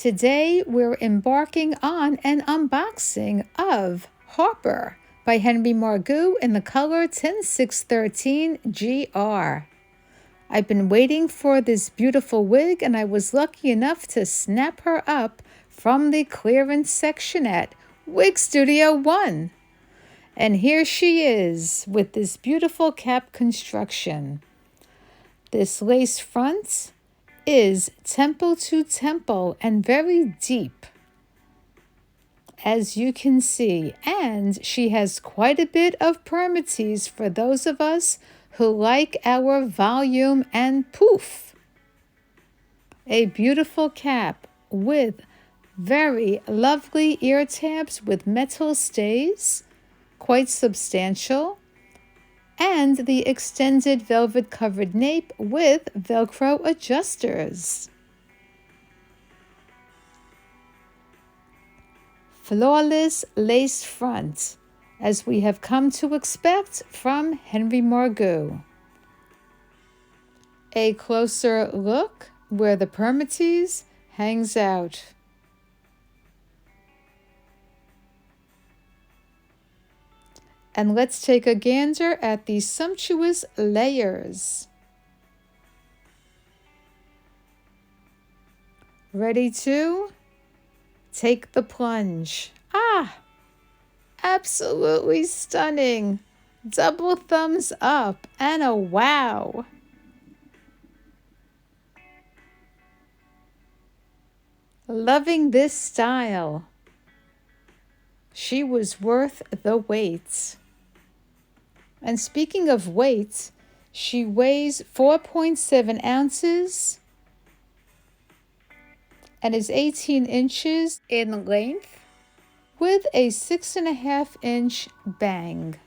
Today we're embarking on an unboxing of Harper by Henry Margu in the color 10613 GR. I've been waiting for this beautiful wig, and I was lucky enough to snap her up from the clearance section at Wig Studio 1. And here she is with this beautiful cap construction. This lace front is temple to temple and very deep, as you can see, and she has quite a bit of permatease for those of us who like our volume and poof. A beautiful cap with very lovely ear tabs with metal stays, quite substantial, and the extended velvet covered nape with Velcro adjusters. Flawless lace front, as we have come to expect from Henry Margu. A closer look where the permatease hangs out. And let's take a gander at these sumptuous layers. Ready to take the plunge. Absolutely stunning. Double thumbs up and a wow. Loving this style. She was worth the wait. And speaking of weight, she weighs 4.7 ounces and is 18 inches in length with a 6.5-inch bang,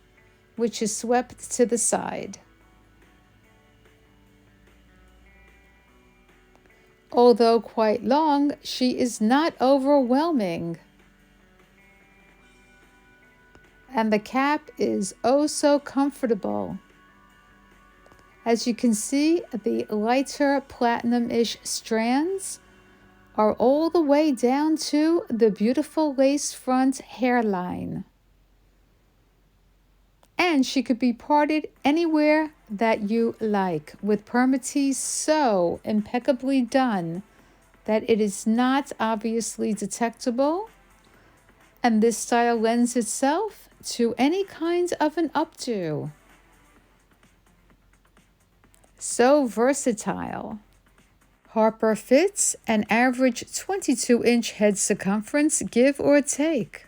which is swept to the side. Although quite long, she is not overwhelming. And the cap is oh so comfortable. As you can see, the lighter platinum-ish strands are all the way down to the beautiful lace front hairline. And she could be parted anywhere that you like, with permatease so impeccably done that it is not obviously detectable. And this style lends itself to any kind of an updo. So versatile. Harper fits an average 22-inch head circumference, give or take.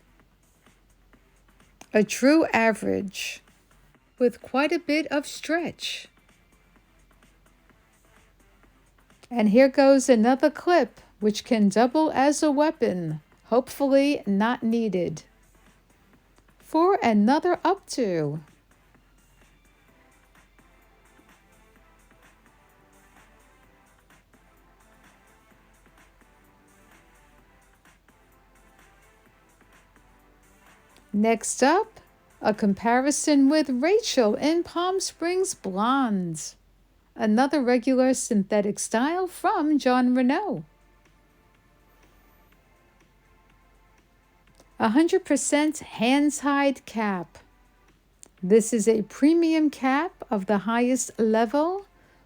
A true average, with quite a bit of stretch. And here goes another clip, which can double as a weapon, hopefully not needed, for another updo. Next up, a comparison with Rachel in Palm Springs Blonde, another regular synthetic style from Jon Renau. 100% hand-tied cap. This is a premium cap of the highest level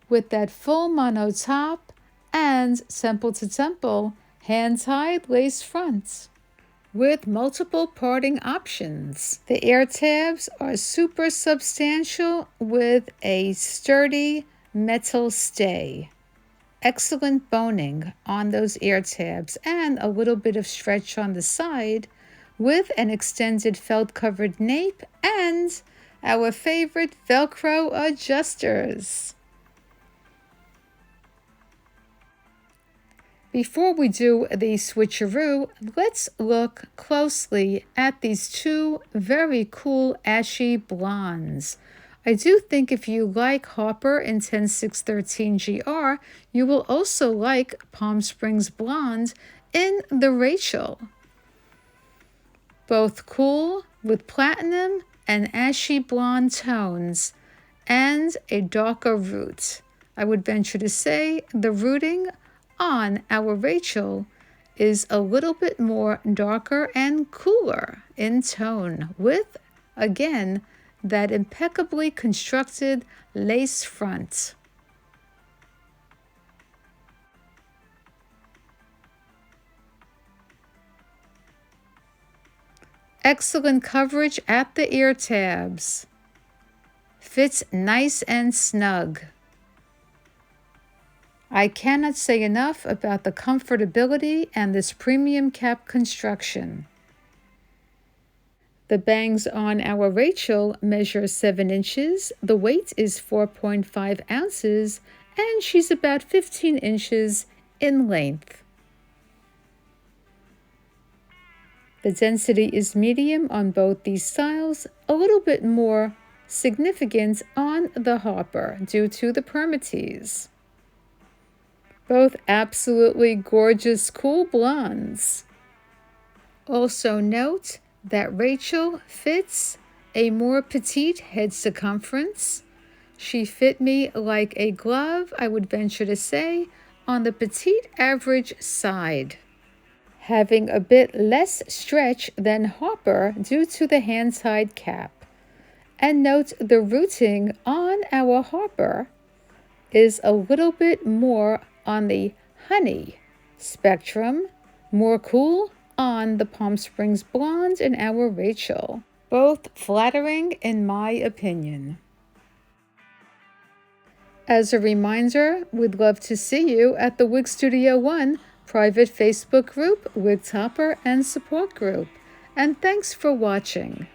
with that full mono top and temple to temple hand-tied lace front with multiple parting options. The ear tabs are super substantial with a sturdy metal stay. Excellent boning on those ear tabs and a little bit of stretch on the side, with an extended felt-covered nape and our favorite Velcro adjusters. Before we do the switcheroo, let's look closely at these two very cool ashy blondes. I do think if you like Harper in 10613 GR, you will also like Palm Springs Blonde in the Rachel. Both cool with platinum and ashy blonde tones and a darker root. I would venture to say the rooting on our Rachel is a little bit more darker and cooler in tone with, again, that impeccably constructed lace front. Excellent coverage at the ear tabs. Fits nice and snug. I cannot say enough about the comfortability and this premium cap construction. The bangs on our Rachel measure 7 inches, the weight is 4.5 ounces, and she's about 15 inches in length. The density is medium on both these styles, a little bit more significant on the Harper due to the permatease. Both absolutely gorgeous cool blondes. Also note that Rachel fits a more petite head circumference. She fit me like a glove, I would venture to say, on the petite average side, having a bit less stretch than Harper due to the hand-tied cap. And note the rooting on our Harper is a little bit more on the honey spectrum, more cool on the Palm Springs blonde in our Rachel. Both flattering in my opinion. As a reminder, we'd love to see you at the Wig Studio 1 private Facebook group, Wig Topper and Support Group. And thanks for watching.